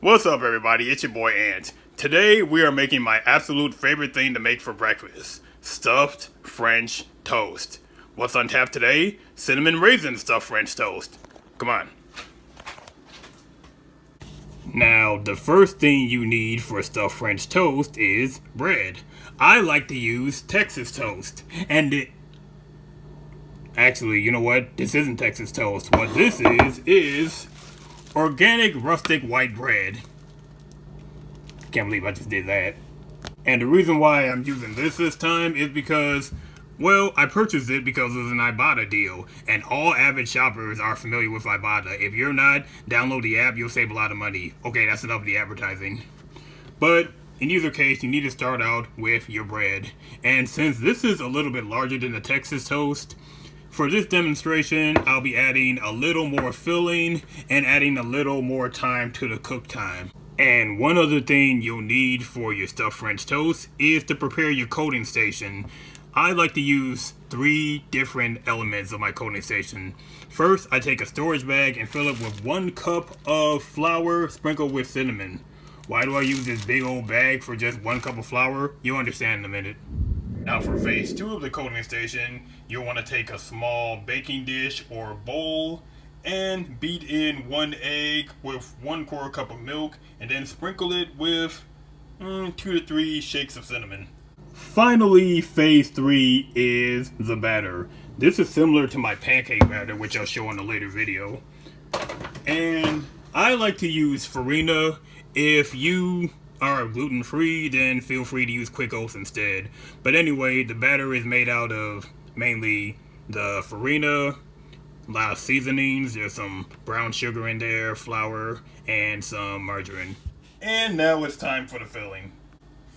What's up, everybody? It's your boy Ant. Today we are making my absolute favorite thing to make for breakfast: stuffed French toast. What's on tap today? Cinnamon raisin stuffed French toast. Come on. Now, the first thing you need for stuffed French toast is bread. I like to use Texas toast. Actually, you know what? This isn't Texas toast. What this is organic rustic white bread. Can't believe I just did that. And the reason why I'm using this time is because, well, I purchased it because it was an Ibotta deal. And all avid shoppers are familiar with Ibotta. If you're not, download the app, you'll save a lot of money. Okay, that's enough of the advertising. But in either case, you need to start out with your bread. And since this is a little bit larger than the Texas toast, for this demonstration, I'll be adding a little more filling and adding a little more time to the cook time. And one other thing you'll need for your stuffed French toast is to prepare your coating station. I like to use 3 different elements of my coating station. First, I take a storage bag and fill it with 1 cup of flour sprinkled with cinnamon. Why do I use this big old bag for just 1 cup of flour? You'll understand in a minute. Now for phase 2 of the coating station, you'll want to take a small baking dish or bowl and beat in 1 egg with 1/4 cup of milk, and then sprinkle it with 2 to 3 shakes of cinnamon. Finally, phase 3 is the batter. This is similar to my pancake batter, which I'll show in a later video. And I like to use farina. If you are gluten-free, then feel free to use quick oats instead. But anyway, the batter is made out of mainly the farina, a lot of seasonings. There's some brown sugar in there, flour, and some margarine. And now it's time for the filling.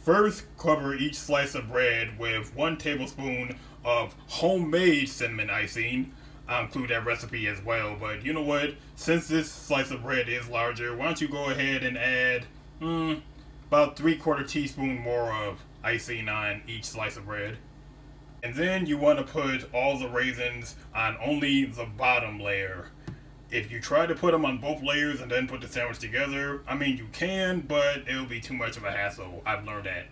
First, cover each slice of bread with 1 tablespoon of homemade cinnamon icing. I'll include that recipe as well, but you know what? Since this slice of bread is larger, why don't you go ahead and add about 3/4 teaspoon more of icing on each slice of bread. And then you want to put all the raisins on only the bottom layer. If you try to put them on both layers and then put the sandwich together, I mean, you can, but it'll be too much of a hassle. I've learned that.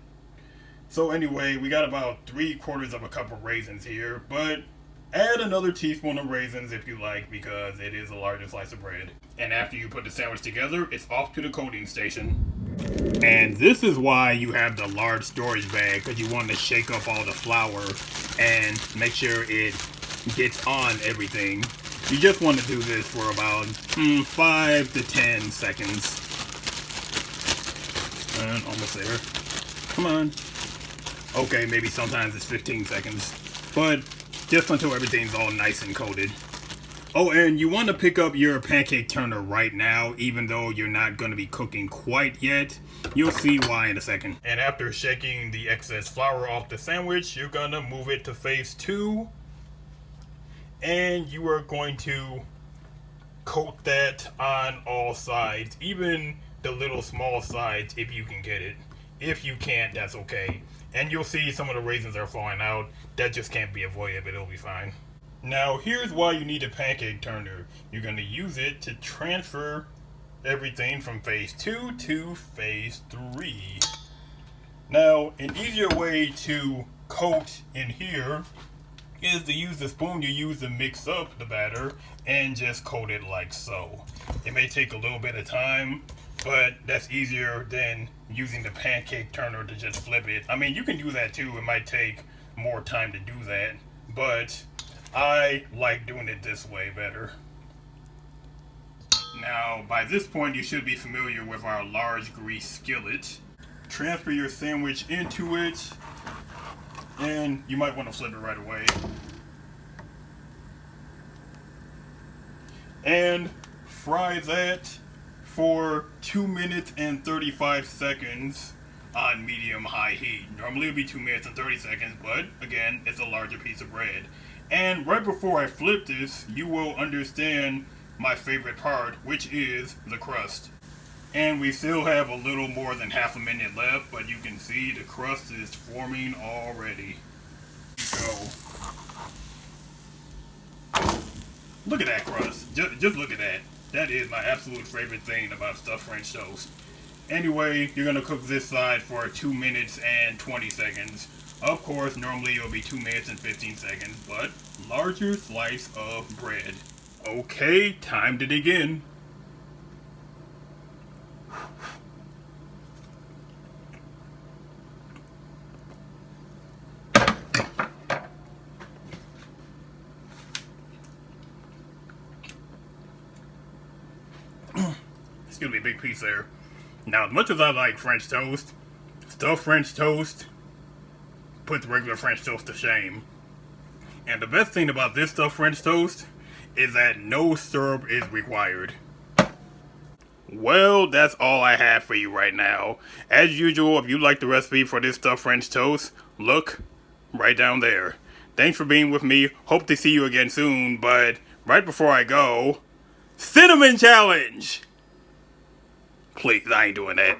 So anyway, we got about 3/4 of a cup of raisins here, but add another teaspoon of raisins if you like, because it is a larger slice of bread. And after you put the sandwich together, it's off to the coating station. And this is why you have the large storage bag, because you want to shake up all the flour and make sure it gets on everything. You just want to do this for about 5 to 10 seconds. And almost there. Come on. Okay, maybe sometimes it's 15 seconds. But just until everything's all nice and coated. Oh, and you want to pick up your pancake turner right now, even though you're not going to be cooking quite yet. You'll see why in a second. And after shaking the excess flour off the sandwich, you're going to move it to phase 2. And you are going to coat that on all sides, even the little small sides if you can get it. If you can't, that's okay. And you'll see some of the raisins are falling out. That just can't be avoided, but it'll be fine. Now, here's why you need a pancake turner. You're going to use it to transfer everything from phase 2 to phase 3. Now, an easier way to coat in here is to use the spoon you use to mix up the batter and just coat it like so. It may take a little bit of time, but that's easier than using the pancake turner to just flip it. I mean, you can do that too. It might take more time to do that, but I like doing it this way better. Now, by this point, you should be familiar with our large grease skillet. Transfer your sandwich into it, and you might want to flip it right away. And fry that for 2 minutes and 35 seconds on medium-high heat. Normally it would be 2 minutes and 30 seconds, but again, it's a larger piece of bread. And right before I flip this, you will understand my favorite part, which is the crust. And we still have a little more than half a minute left, but you can see the crust is forming already. So, look at that crust. Just look at that. That is my absolute favorite thing about stuffed French toast. Anyway, you're gonna cook this side for 2 minutes and 20 seconds. Of course, normally it'll be 2 minutes and 15 seconds, but larger slice of bread. Okay, time to dig in. Excuse me, big piece there. Now, as much as I like French toast, stuffed French toast puts regular French toast to shame. And the best thing about this stuffed French toast is that no syrup is required. Well, that's all I have for you right now. As usual, if you like the recipe for this stuffed French toast, look right down there. Thanks for being with me. Hope to see you again soon, but right before I go, Cinnamon Challenge! Please, I ain't doing that.